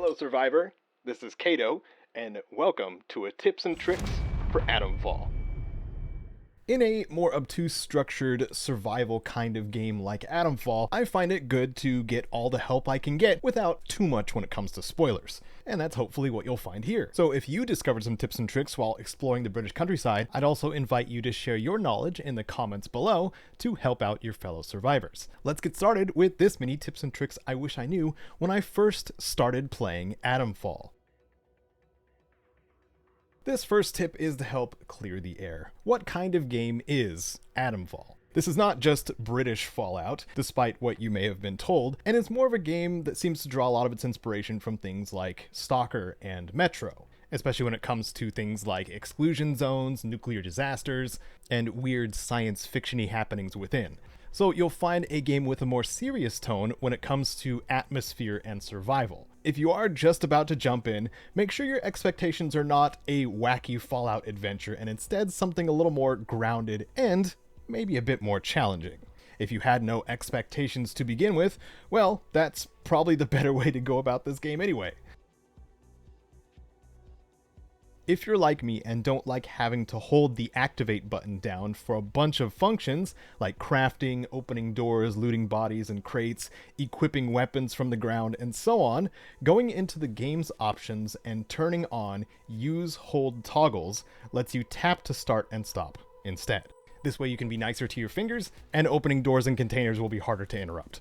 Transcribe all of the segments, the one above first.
Hello, Survivor. This is Kato, and welcome to a tips and tricks for Atomfall. In a more obtuse structured survival kind of game like Atomfall, I find it good to get all the help I can get without too much when it comes to spoilers. And that's hopefully what you'll find here. So if you discovered some tips and tricks while exploring the British countryside, I'd also invite you to share your knowledge in the comments below to help out your fellow survivors. Let's get started with this many tips and tricks I wish I knew when I first started playing Atomfall. This first tip is to help clear the air. What kind of game is Atomfall? This is not just British Fallout, despite what you may have been told, and it's more of a game that seems to draw a lot of its inspiration from things like Stalker and Metro, especially when it comes to things like exclusion zones, nuclear disasters, and weird science fiction-y happenings within. So you'll find a game with a more serious tone when it comes to atmosphere and survival. If you are just about to jump in, make sure your expectations are not a wacky Fallout adventure and instead something a little more grounded and maybe a bit more challenging. If you had no expectations to begin with, well, that's probably the better way to go about this game anyway. If you're like me and don't like having to hold the activate button down for a bunch of functions like crafting, opening doors, looting bodies and crates, equipping weapons from the ground, and so on, going into the game's options and turning on use hold toggles lets you tap to start and stop instead. This way you can be nicer to your fingers, and opening doors and containers will be harder to interrupt.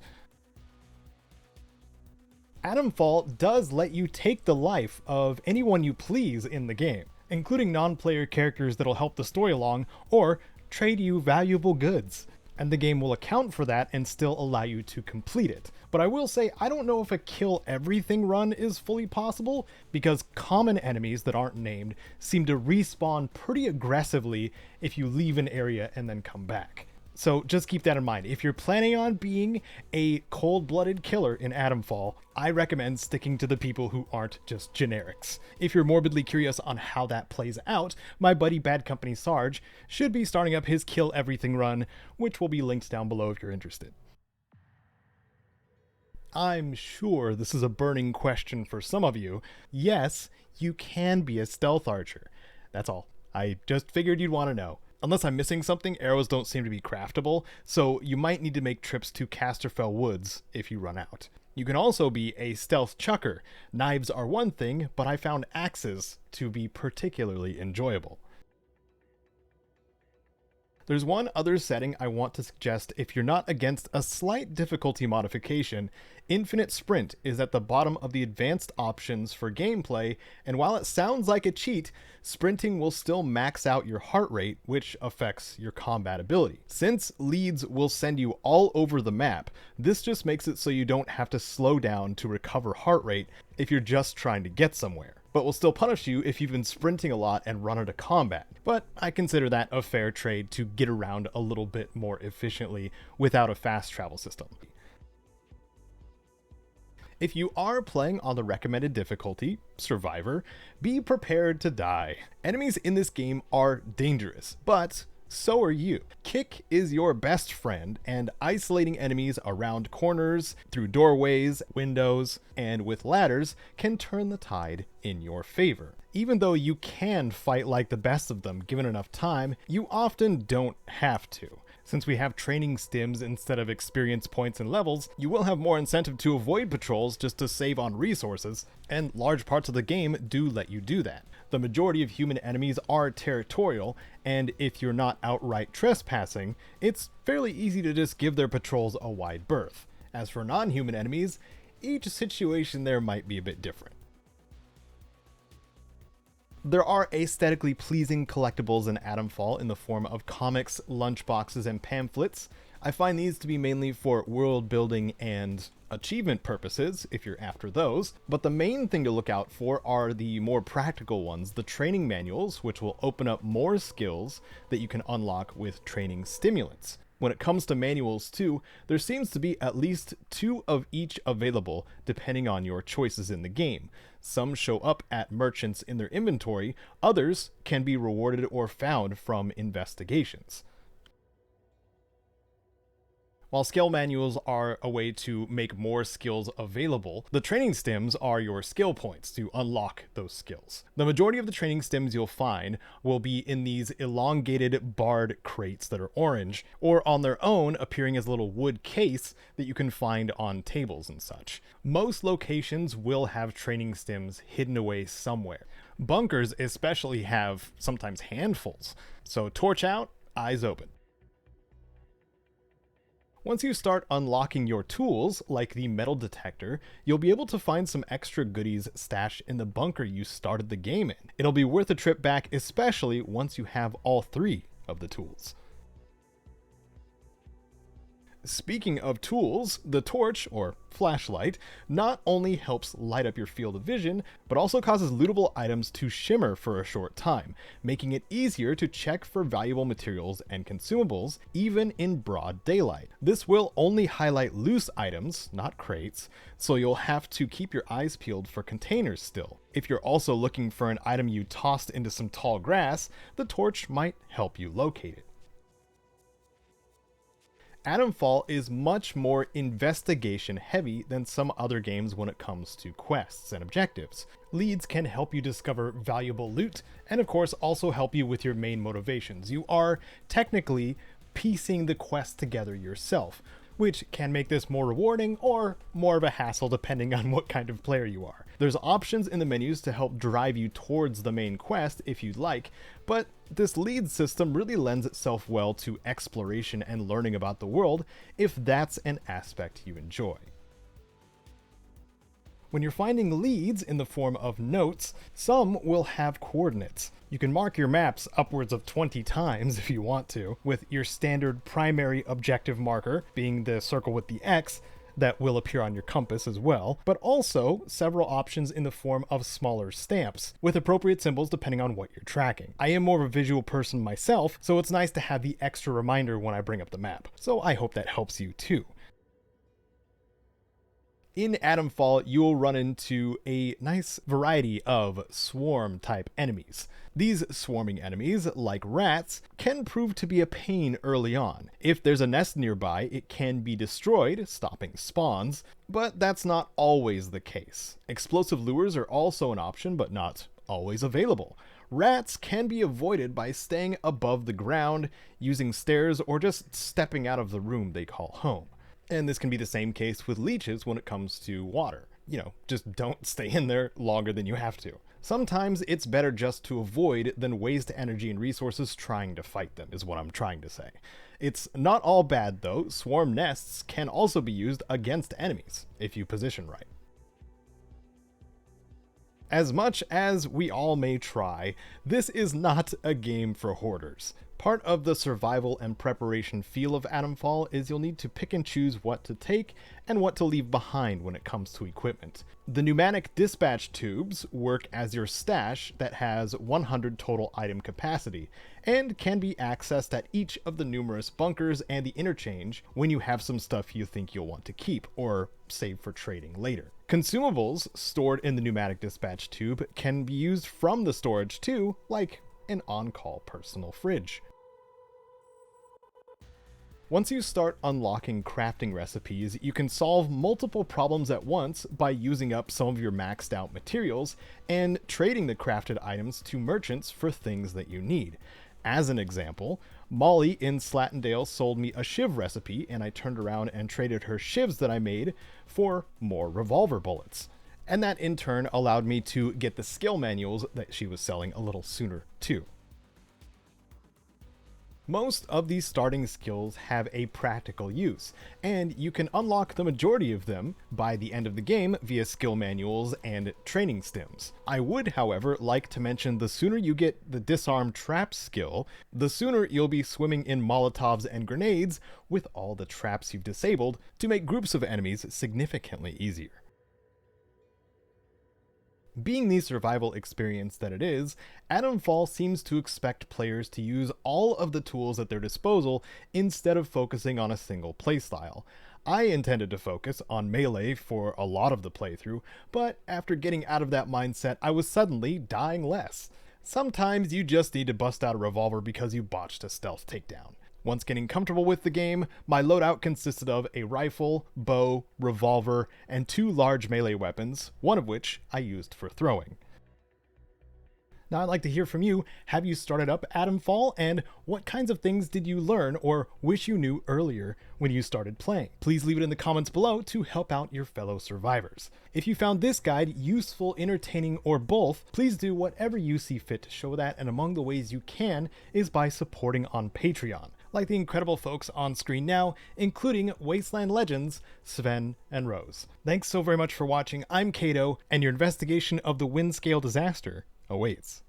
Atomfall does let you take the life of anyone you please in the game, including non-player characters that'll help the story along or trade you valuable goods. And the game will account for that and still allow you to complete it. But I will say, I don't know if a kill everything run is fully possible, because common enemies that aren't named seem to respawn pretty aggressively if you leave an area and then come back. So just keep that in mind. If you're planning on being a cold-blooded killer in Atomfall, I recommend sticking to the people who aren't just generics. If you're morbidly curious on how that plays out, my buddy Bad Company Sarge should be starting up his Kill Everything run, which will be linked down below if you're interested. I'm sure this is a burning question for some of you. Yes, you can be a stealth archer. That's all. I just figured you'd want to know. Unless I'm missing something, arrows don't seem to be craftable, so you might need to make trips to Casterfell Woods if you run out. You can also be a stealth chucker. Knives are one thing, but I found axes to be particularly enjoyable. There's one other setting I want to suggest if you're not against a slight difficulty modification. Infinite Sprint is at the bottom of the advanced options for gameplay, and while it sounds like a cheat, sprinting will still max out your heart rate, which affects your combat ability. Since leads will send you all over the map, this just makes it so you don't have to slow down to recover heart rate if you're just trying to get somewhere, but will still punish you if you've been sprinting a lot and run into combat. But I consider that a fair trade to get around a little bit more efficiently without a fast travel system. If you are playing on the recommended difficulty, Survivor, be prepared to die. Enemies in this game are dangerous, but so are you. Kick is your best friend, and isolating enemies around corners, through doorways, windows, and with ladders can turn the tide in your favor. Even though you can fight like the best of them given enough time, you often don't have to. Since we have training stims instead of experience points and levels, you will have more incentive to avoid patrols just to save on resources, and large parts of the game do let you do that. The majority of human enemies are territorial, and if you're not outright trespassing, it's fairly easy to just give their patrols a wide berth. As for non-human enemies, each situation there might be a bit different. There are aesthetically pleasing collectibles in Atomfall in the form of comics, lunchboxes, and pamphlets. I find these to be mainly for world building and achievement purposes, if you're after those, but the main thing to look out for are the more practical ones, the training manuals, which will open up more skills that you can unlock with training stimulants. When it comes to manuals too, there seems to be at least 2 of each available depending on your choices in the game. Some show up at merchants in their inventory, others can be rewarded or found from investigations. While skill manuals are a way to make more skills available, the training stems are your skill points to unlock those skills. The majority of the training stems you'll find will be in these elongated barred crates that are orange, or on their own appearing as a little wood case that you can find on tables and such. Most locations will have training stems hidden away somewhere. Bunkers especially have sometimes handfuls, so torch out, eyes open. Once you start unlocking your tools, like the metal detector, you'll be able to find some extra goodies stashed in the bunker you started the game in. It'll be worth a trip back, especially once you have all 3 of the tools. Speaking of tools, the torch, or flashlight, not only helps light up your field of vision, but also causes lootable items to shimmer for a short time, making it easier to check for valuable materials and consumables, even in broad daylight. This will only highlight loose items, not crates, so you'll have to keep your eyes peeled for containers still. If you're also looking for an item you tossed into some tall grass, the torch might help you locate it. Atomfall is much more investigation heavy than some other games when it comes to quests and objectives. Leads can help you discover valuable loot, and of course also help you with your main motivations. You are technically piecing the quest together yourself, which can make this more rewarding or more of a hassle depending on what kind of player you are. There's options in the menus to help drive you towards the main quest if you'd like, but this lead system really lends itself well to exploration and learning about the world if that's an aspect you enjoy. When you're finding leads in the form of notes, some will have coordinates. You can mark your maps upwards of 20 times if you want to, with your standard primary objective marker being the circle with the X that will appear on your compass as well, but also several options in the form of smaller stamps, with appropriate symbols depending on what you're tracking. I am more of a visual person myself, so it's nice to have the extra reminder when I bring up the map, so I hope that helps you too. In Atomfall, you will run into a nice variety of swarm-type enemies. These swarming enemies, like rats, can prove to be a pain early on. If there's a nest nearby, it can be destroyed, stopping spawns, but that's not always the case. Explosive lures are also an option, but not always available. Rats can be avoided by staying above the ground, using stairs, or just stepping out of the room they call home. And this can be the same case with leeches when it comes to water. Just don't stay in there longer than you have to. Sometimes it's better just to avoid than waste energy and resources trying to fight them, is what I'm trying to say. It's not all bad though. Swarm nests can also be used against enemies, if you position right. As much as we all may try, this is not a game for hoarders. Part of the survival and preparation feel of Atomfall is you'll need to pick and choose what to take and what to leave behind when it comes to equipment. The pneumatic dispatch tubes work as your stash that has 100 total item capacity, and can be accessed at each of the numerous bunkers and the interchange when you have some stuff you think you'll want to keep, or save for trading later. Consumables stored in the pneumatic dispatch tube can be used from the storage too, like an on-call personal fridge. Once you start unlocking crafting recipes, you can solve multiple problems at once by using up some of your maxed out materials and trading the crafted items to merchants for things that you need. As an example, Molly in Slattendale sold me a shiv recipe, and I turned around and traded her shivs that I made for more revolver bullets. And that in turn allowed me to get the skill manuals that she was selling a little sooner too. Most of these starting skills have a practical use, and you can unlock the majority of them by the end of the game via skill manuals and training stems. I would, however, like to mention the sooner you get the disarm trap skill, the sooner you'll be swimming in Molotovs and grenades with all the traps you've disabled to make groups of enemies significantly easier. Being the survival experience that it is, Atomfall seems to expect players to use all of the tools at their disposal instead of focusing on a single playstyle. I intended to focus on melee for a lot of the playthrough, but after getting out of that mindset, I was suddenly dying less. Sometimes you just need to bust out a revolver because you botched a stealth takedown. Once getting comfortable with the game, my loadout consisted of a rifle, bow, revolver, and 2 large melee weapons, one of which I used for throwing. Now I'd like to hear from you. Have you started up Atomfall, and what kinds of things did you learn or wish you knew earlier when you started playing? Please leave it in the comments below to help out your fellow survivors. If you found this guide useful, entertaining, or both, please do whatever you see fit to show that, and among the ways you can is by supporting on Patreon, like the incredible folks on screen now, including Wasteland Legends, Sven, and Rose. Thanks so very much for watching. I'm Kato, and your investigation of the Windscale disaster awaits.